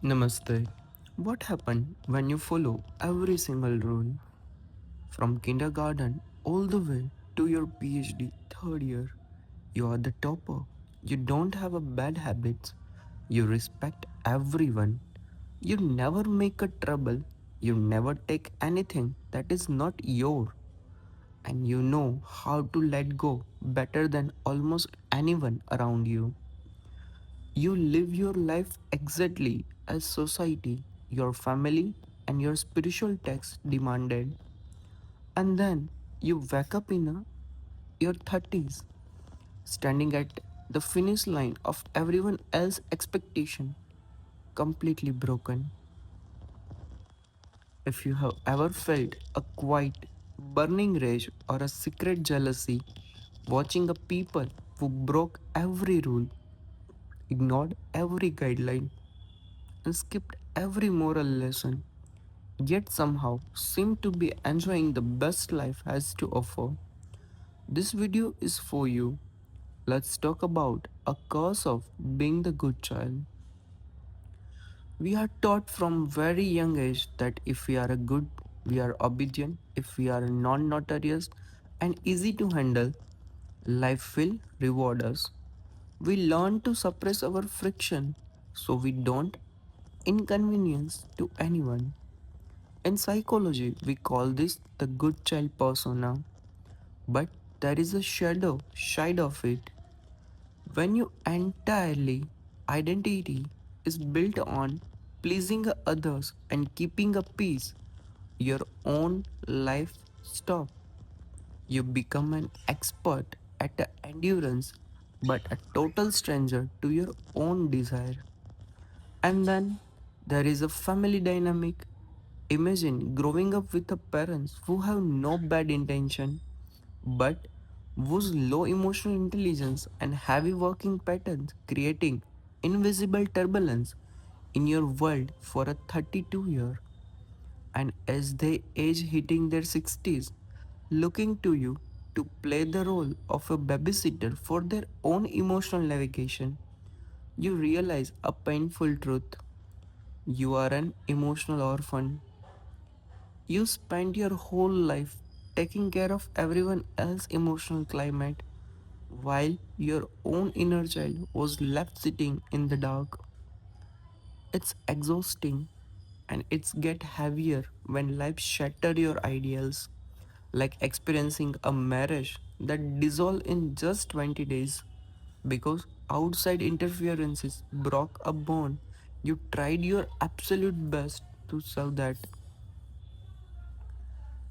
Namaste. What happened when you follow every single rule from kindergarten all the way to your Ph.D. third year? You are the topper. You don't have a bad habits. You respect everyone. You never make a trouble. You never take anything that is not your. And you know how to let go better than almost anyone around you. You live your life exactly as society, your family, and your spiritual text demanded. And then you wake up in your 30s, standing at the finish line of everyone else's expectation, completely broken. If you have ever felt a quiet, burning rage or a secret jealousy watching a people who broke every rule, ignored every guideline, and skipped every moral lesson, yet somehow seem to be enjoying the best life has to offer. This video is for you. Let's talk about a curse of being the good child. We are taught from very young age that if we are a good, we are obedient, if we are non-notorious and easy to handle, life will reward us. We learn to suppress our friction so we don't inconvenience to anyone. In psychology, we call this the good child persona, but there is a shadow side of it. When your entirely identity is built on pleasing others and keeping a peace, your own life stop. You become an expert at the endurance, but a total stranger to your own desire. And then there is a family dynamic. Imagine growing up with a parents who have no bad intention but whose low emotional intelligence and heavy working patterns creating invisible turbulence in your world for a 32-year. And as they age hitting their 60s, looking to you to play the role of a babysitter for their own emotional navigation, you realize a painful truth. You are an emotional orphan. You spent your whole life taking care of everyone else's emotional climate while your own inner child was left sitting in the dark. It's exhausting and it's get heavier when life shatter your ideals, like experiencing a marriage that dissolved in just 20 days because outside interferences broke a bond you tried your absolute best to serve that.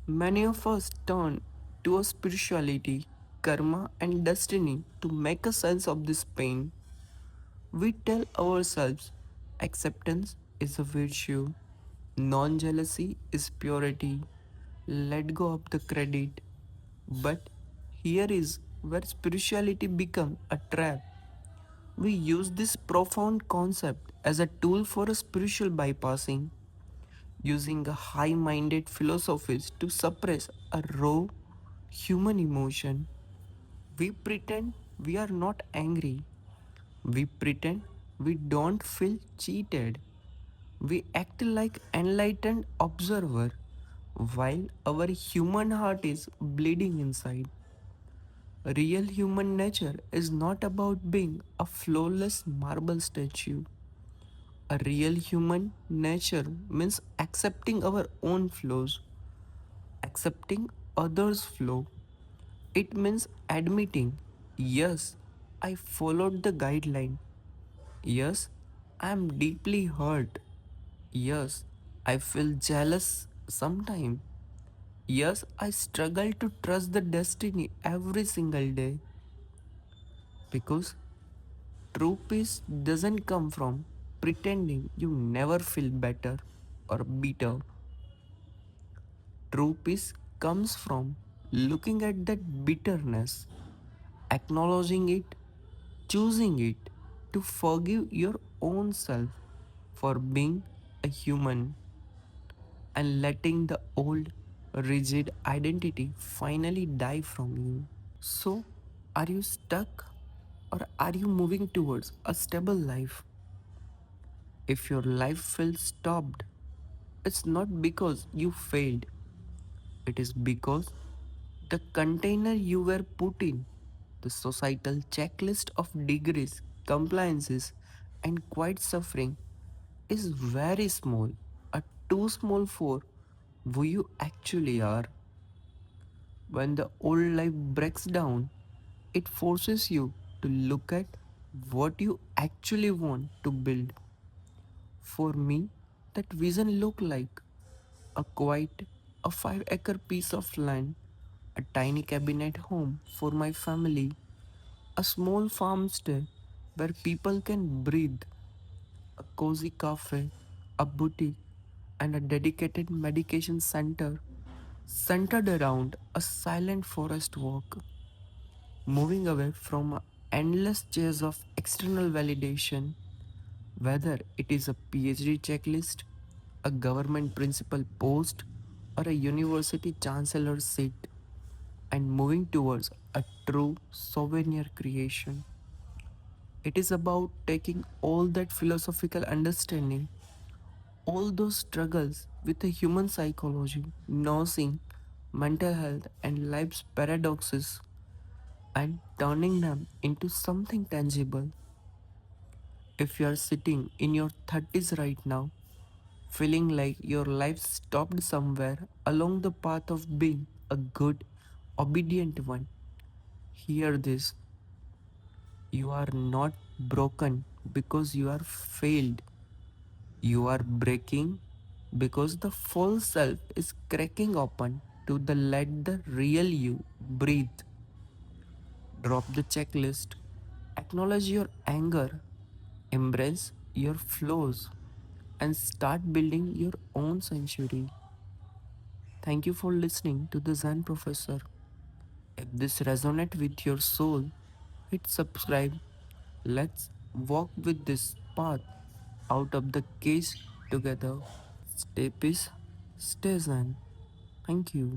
Many of us turn to a spirituality, karma, and destiny to make a sense of this pain. We tell ourselves acceptance is a virtue, non jealousy is purity, let go of the credit. But here is where spirituality becomes a trap. We use this profound concept as a tool for a spiritual bypassing, using a high minded philosophies to suppress a raw human emotion. We pretend we are not angry. We pretend we don't feel cheated. We act like enlightened observer while our human heart is bleeding inside. Real human nature is not about being a flawless marble statue. A real human nature means accepting our own flaws, accepting others' flaw. It means admitting, yes, I followed the guideline. Yes, I am deeply hurt. Yes, I feel jealous sometimes. Yes, I struggle to trust the destiny every single day because true peace doesn't come from pretending you never feel better or bitter. True peace comes from looking at that bitterness, acknowledging it, choosing it to forgive your own self for being a human and letting the old rigid identity finally die from you. So, are you stuck or are you moving towards a stable life? If your life feels stopped, it's not because you failed, it is because the container you were put in, the societal checklist of degrees, compliances, and quiet suffering, is very small, a too small for who you actually are. When the old life breaks down, it forces you to look at what you actually want to build. For me, that vision looked like a quiet, a 5-acre piece of land, a tiny cabinet home for my family, a small farmstead where people can breathe, a cozy cafe, a boutique, and a dedicated medication center centered around a silent forest walk, moving away from an endless chase of external validation, whether it is a PhD checklist, a government principal post, or a university chancellor seat, and moving towards a true souvenir creation. It is about taking all that philosophical understanding, all those struggles with the human psychology, nursing, mental health, and life's paradoxes, and turning them into something tangible. If you are sitting in your 30s right now, feeling like your life stopped somewhere along the path of being a good, obedient one, hear this. You are not broken because you are failed. You are breaking because the false self is cracking open to the let the real you breathe. Drop the checklist. Acknowledge your anger. Embrace your flaws and start building your own sanctuary. Thank you for listening to the Zen Professor. If this resonates with your soul, hit subscribe. Let's walk with this path out of the cage together. Stay peace, stay Zen. Thank you.